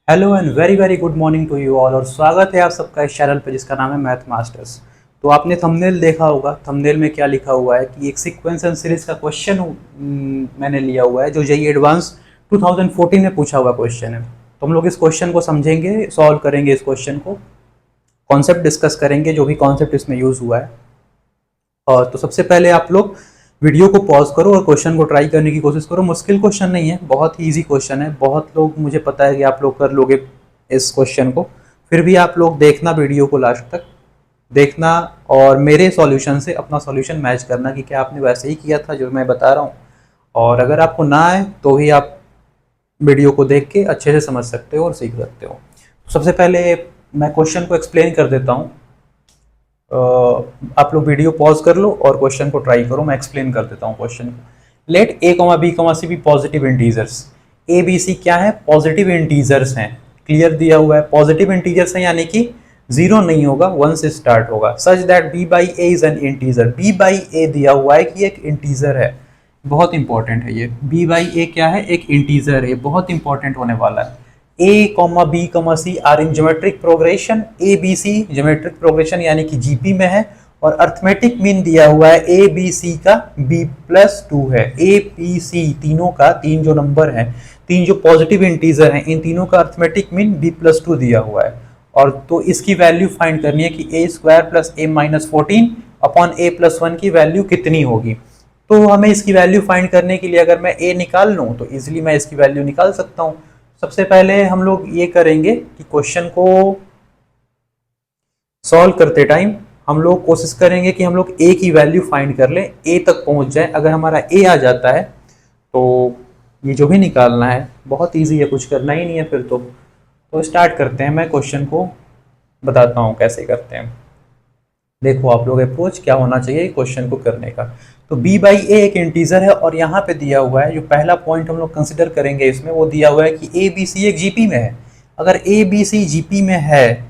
Hello and very very good morning to you all और स्वागत है आप सबका इस चैनल पे जिसका नाम है मैथ मास्टर्स। तो आपने थंबनेल देखा होगा। थंबनेल में क्या लिखा हुआ है कि एक सीक्वेंस एंड सीरीज का क्वेश्चन मैंने लिया हुआ है जो जेईई एडवांस 2014 में पूछा हुआ क्वेश्चन है। तो हम लोग इस क्वेश्चन को समझेंगे, सॉल्व करेंगे इस क्वेश्चन को, कॉन्सेप्ट डिस्कस करेंगे जो भी कॉन्सेप्ट इसमें यूज हुआ है। और तो सबसे पहले आप लोग वीडियो को पॉज करो और क्वेश्चन को ट्राई करने की कोशिश करो। मुश्किल क्वेश्चन नहीं है, बहुत ही इजी क्वेश्चन है। बहुत लोग, मुझे पता है कि आप लोग कर लोगे इस क्वेश्चन को। फिर भी आप लोग देखना, वीडियो को लास्ट तक देखना और मेरे सॉल्यूशन से अपना सॉल्यूशन मैच करना कि क्या आपने वैसे ही किया था जो मैं बता रहा हूँ। और अगर आपको ना आए तो भी आप वीडियो को देख के अच्छे से समझ सकते हो और सीख सकते हो। तो सबसे पहले मैं क्वेश्चन को एक्सप्लेन कर देता हूँ। आप लोग वीडियो पॉज कर लो और क्वेश्चन को ट्राई करो। मैं एक्सप्लेन कर देता हूँ क्वेश्चन को। Let a comma b comma c be positive integers. A b c क्या है? पॉजिटिव इंटीजर्स हैं। क्लियर दिया हुआ है पॉजिटिव इंटीजर्स हैं, यानी कि जीरो नहीं होगा, वन से स्टार्ट होगा। Such that b by a is an integer. B by a दिया हुआ है कि एक इंटीजर है। बहुत इंपॉर्टेंट है ये। बी बाई ए क्या है? एक इंटीजर है। बहुत इंपॉर्टेंट होने वाला है। A comma b comma c are in geometric progression. A b c geometric progression यानी कि जीपी में है। और अर्थमेटिक मीन दिया हुआ है ए बी सी का b+2 है। ए बी सी तीनों का, तीन जो नंबर हैं, तीन जो पॉजिटिव इंटीजर हैं, इन तीनों का अर्थमेटिक मीन b+2 दिया हुआ है। और तो इसकी वैल्यू फाइंड करनी है कि a square plus a minus 14 upon a+1 की वैल्यू कितनी होगी। तो हमें इसकी वैल्यू फाइंड करने के लिए अगर मैं a निकाल लूँ तो इजिली मैं इसकी वैल्यू निकाल सकता हूँ। सबसे पहले हम लोग ये करेंगे कि क्वेश्चन को सॉल्व करते टाइम हम लोग कोशिश करेंगे कि हम लोग a की वैल्यू फाइंड कर लें, a तक पहुंच जाए। अगर हमारा a आ जाता है तो ये जो भी निकालना है बहुत इजी है, कुछ करना ही नहीं है फिर तो स्टार्ट करते हैं। मैं क्वेश्चन को बताता हूँ कैसे करते हैं। देखो आप लोग अप्रोच क्या होना चाहिए क्वेश्चन को करने का। तो b बाई ए एक इंटीजर है और यहाँ पे दिया हुआ है, जो पहला पॉइंट हम लोग कंसिडर करेंगे इसमें, वो दिया हुआ है कि ए बी सी एक जीपी में है। अगर ए बी सी जीपी में है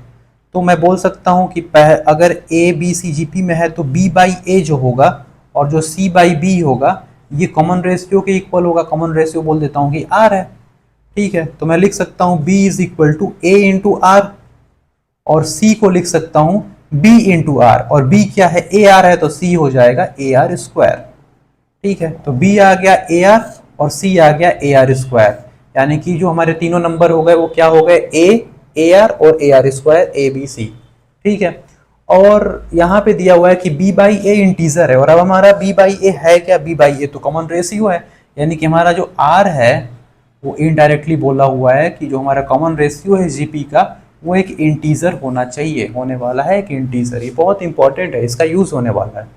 तो मैं बोल सकता हूँ कि अगर ए बी सी जीपी में है तो b बाई ए जो होगा और जो c बाई बी होगा ये कॉमन रेशियो के इक्वल होगा। कॉमन रेशियो बोल देता हूँ कि r है। ठीक है, तो मैं लिख सकता हूँ b is equal to a into r और c को लिख सकता हूँ b इंटू आर। और b क्या है? ए आर है, तो c हो जाएगा ए आर स्क्वायर। ठीक है, तो b आ गया ए आर और c आ गया ए आर स्क्वायर। यानी कि जो हमारे तीनों नंबर हो गए वो क्या हो गए? ए आर और a r square, a b c. ठीक है, और यहाँ पे दिया हुआ है कि b बाई ए इंटीजर है। और अब हमारा b बाई ए है क्या? b बाई ए तो कॉमन रेशियो है, यानी कि हमारा जो r है वो इनडायरेक्टली बोला हुआ है कि जो हमारा कॉमन रेशियो है जीपी का वो एक इंटीजर होना चाहिए, होने वाला है एक इंटीजर। ये बहुत इंपॉर्टेंट है, इसका यूज होने वाला है।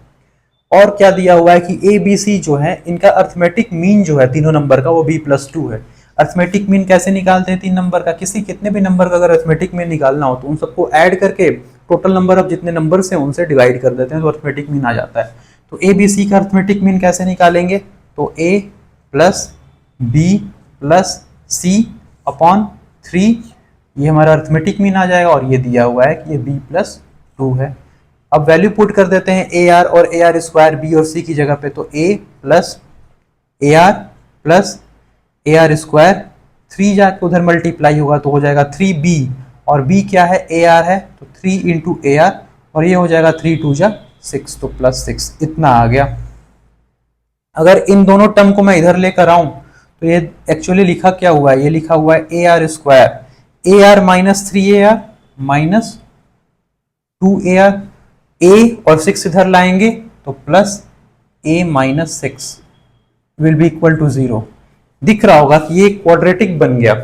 और क्या दिया हुआ है कि ए बी सी जो है इनका अर्थमेटिक मीन जो है तीनों नंबर का वो b+2 है। अर्थमेटिक मीन कैसे निकालते हैं? तीन नंबर का, कितने भी नंबर का अगर अर्थमेटिक मीन निकालना हो तो उन सबको ऐड करके टोटल नंबर ऑफ जितने नंबर से उनसे डिवाइड कर देते हैं तो अर्थमेटिक मीन आ जाता है। तो ए बी सी का अर्थमेटिक मीन कैसे निकालेंगे? तो a plus b plus c upon 3, ये हमारा अर्थमेटिक मीन आ जाएगा। और ये दिया हुआ है कि ये b+2 है। अब वैल्यू पुट कर देते हैं ए आर और ए आर स्क्वायर बी और सी की जगह पे। तो a plus A r square, 3 जाके उधर मल्टीप्लाई होगा तो हो जाएगा 3b। और b क्या है? ए आर है, तो 3 इंटू ए आर और ये हो जाएगा 3 2 जा 6, तो +6 इतना आ गया। अगर इन दोनों टर्म को मैं इधर लेकर आऊं तो ये एक्चुअली लिखा क्या हुआ है? ये लिखा हुआ है a r square, a r minus 3 AR minus 2 AR। A और 6 इधर लाएंगे तो plus a minus 6 will be equal to 0। दिख रहा होगा कि ये क्वाड्रेटिक बन गया,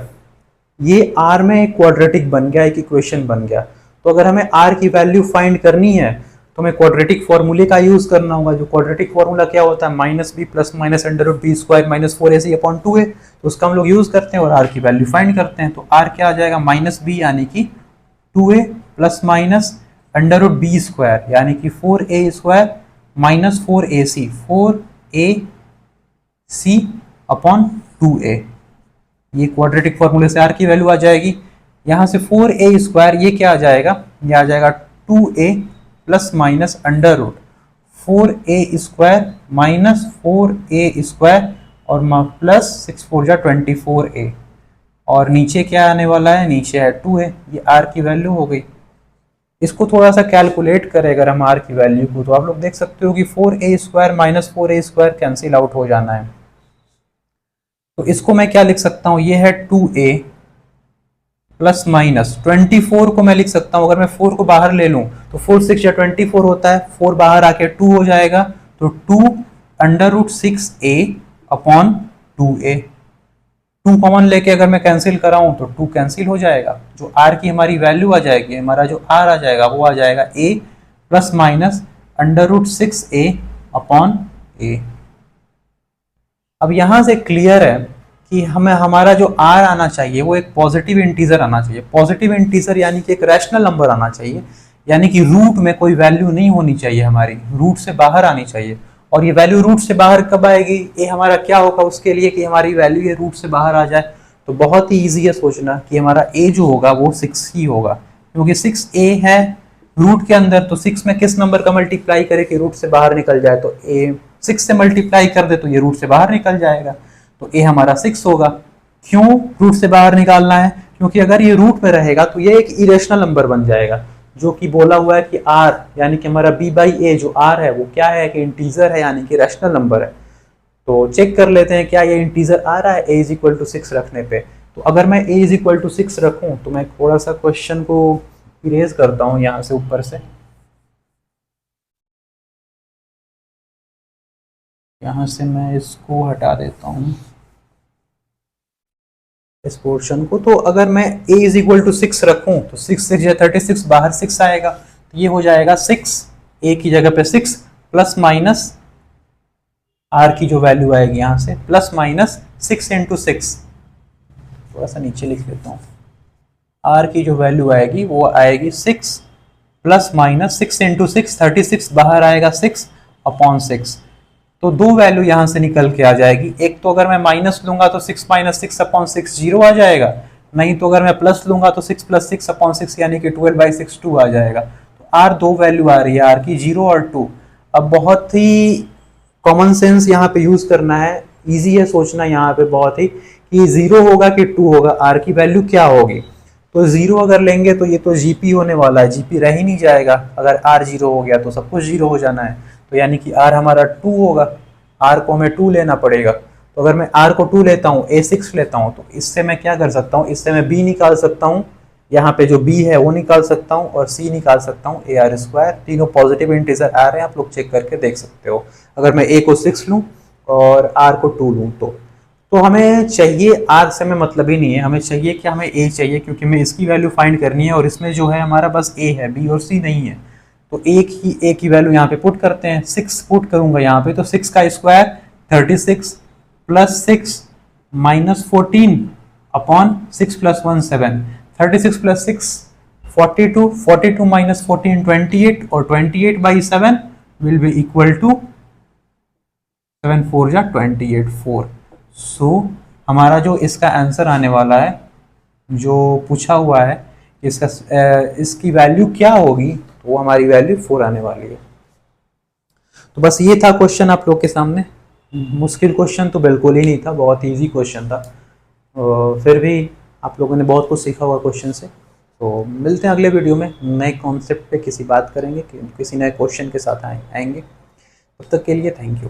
ये आर में एक क्वाड्रेटिक बन गया, एक इक्वेशन बन गया। तो अगर हमें आर की वैल्यू फाइंड करनी है तो हमें क्वाड्रेटिक फॉर्मूले का यूज करना होगा। जो क्वाड्रेटिक फॉर्मूला क्या होता है? Minus b plus minus under root b square minus 4ac upon 2a। तो उसका हम लोग यूज करते हैं और आर की वैल्यू फाइंड करते हैं। तो आर क्या आ जाएगा? माइनस बी यानी कि 2a plus minus under root b square यानी कि 4a square minus 4ac, 4ac upon 2a। ये क्वाड्रेटिक फॉर्मूले से आर की वैल्यू आ जाएगी। यहाँ से 4a स्क्वायर, ये क्या आ जाएगा? ये आ जाएगा 2a plus minus under root 4a square minus 4a square और प्लस 6 4 जा 24a। और नीचे क्या आने वाला है, नीचे है 2a, ये r की वैल्यू हो गई। इसको थोड़ा सा कैलकुलेट करें अगर हम r की वैल्यू को, तो आप लोग देख सकते हो कि 4a² minus 4a² cancel out हो जाना है। तो इसको मैं क्या लिख सकता हूँ, ये है 2a प्लस माइनस 24 को मैं लिख सकता हूँ, अगर मैं 4 को बाहर ले लूँ तो 4 6 या 24 होता है, 4 बाहर आके 2 हो जाएगा, तो 2 under root 6a upon 2a। 2 common लेके अगर मैं कैंसिल कराऊं तो 2 कैंसिल हो जाएगा, जो r की हमारी वैल्यू आ जाएगी, हमारा जो r आ जाएगा वो आ जाएगा a plus minus under root 6a upon a। अब यहां से क्लियर है कि हमें हमारा जो r आना चाहिए वो एक पॉजिटिव इंटीजर आना चाहिए। पॉजिटिव इंटीजर यानी कि एक रैशनल नंबर आना चाहिए, यानी कि रूट में कोई वैल्यू नहीं होनी चाहिए, हमारी रूट से बाहर आनी चाहिए। और ये वैल्यू रूट से बाहर कब आएगी, ये हमारा क्या होगा उसके लिए कि हमारी वैल्यू ये रूट से बाहर आ जाए। तो बहुत ही ईजी है सोचना कि हमारा a जो होगा वो 6 ही होगा, क्योंकि 6a है रूट के अंदर, तो 6 में किस नंबर का मल्टीप्लाई करे कि रूट से बाहर निकल जाए, तो a 6 से मल्टीप्लाई कर दे तो ये रूट से बाहर निकल जाएगा, तो a हमारा 6 होगा। क्यों रूट से बाहर निकालना है, क्योंकि अगर ये रूट में रहेगा तो ये एक इरेशनल नंबर बन जाएगा, जो कि बोला हुआ है कि r यानी कि हमारा b/a जो r है वो क्या है कि इंटीजर है, यानी कि रैशनल नंबर है। तो चेक कर लेते हैं क्या ये इंटीजर आ रहा है a इज इक्वल टू 6 रखने पे। तो अगर मैं a इज इक्वल टू 6 रखूं तो मैं थोड़ा सा क्वेश्चन को इरेज करता हूं यहां से ऊपर से, यहां से मैं इसको हटा देता हूं इस पोर्शन को। तो अगर मैं a इज इक्वल टू 6 रखूं तो 6 6 या 36 बाहर 6 आएगा, तो ये हो जाएगा 6 a की जगह पे 6 प्लस माइनस r की जो वैल्यू आएगी यहां से प्लस माइनस 6 इंटू 6, थोड़ा सा नीचे लिख लेता हूं, r की जो वैल्यू आएगी वो आएगी 6 प्लस माइनस 6 इंटू 6, 36 बाहर आएगा 6 अपॉन 6। तो दो वैल्यू यहां से निकल के आ जाएगी, एक तो अगर मैं माइनस लूंगा तो 6 माइनस 6 अपॉन 6 जीरो आ जाएगा, नहीं तो अगर मैं प्लस लूंगा तो 6 प्लस 6 अपॉन 6 यानी कि 12/6 2 आ जाएगा। तो आर दो वैल्यू आ रही है, आर की 0 और 2। अब बहुत ही कॉमन सेंस यहाँ पे यूज करना है, इजी है सोचना यहाँ पे बहुत ही, कि 0 होगा कि 2 होगा, आर की वैल्यू क्या होगी। तो 0 अगर लेंगे तो ये तो जीपी होने वाला है, जीपी रह ही नहीं जाएगा, अगर आर 0 हो गया तो सब कुछ 0 हो जाना है, तो यानी कि r हमारा 2 होगा, r को हमें 2 लेना पड़ेगा। तो अगर मैं r को 2 लेता हूँ, a 6 लेता हूँ, तो इससे मैं क्या कर सकता हूँ, इससे मैं b निकाल सकता हूँ, यहाँ पे जो b है वो निकाल सकता हूँ, और c निकाल सकता हूँ ar²। तीनों पॉजिटिव इंटीजर आ रहे हैं, आप लोग चेक करके देख सकते हो। अगर मैं a को 6 लूँ और r को 2 लूँ तो हमें चाहिए, r से हमें मतलब ही नहीं है, हमें चाहिए कि हमें a चाहिए, क्योंकि हमें इसकी वैल्यू फाइंड करनी है, और इसमें जो है हमारा बस a है, b और c नहीं है। तो a की वैल्यू यहाँ पे पुट करते हैं, 6 पुट करूंगा यहाँ पे, तो 6 का square 36 plus 6 minus 14 upon 6 plus 1 7, 36 plus 6 42, 42 minus 14 28, और 28/7 विल बी इक्वल टू 7 4 या 28 4। सो हमारा जो इसका आंसर आने वाला है, जो पूछा हुआ है इसका इसकी वैल्यू क्या होगी, तो वो हमारी वैल्यू 4 आने वाली है। तो बस ये था क्वेश्चन आप लोग के सामने। मुश्किल क्वेश्चन तो बिल्कुल ही नहीं था, बहुत इजी क्वेश्चन था, फिर भी आप लोगों ने बहुत कुछ सीखा हुआ क्वेश्चन से। तो मिलते हैं अगले वीडियो में, नए कॉन्सेप्ट पे किसी बात करेंगे, किसी नए क्वेश्चन के साथ आएंगे। तब तक के लिए थैंक यू।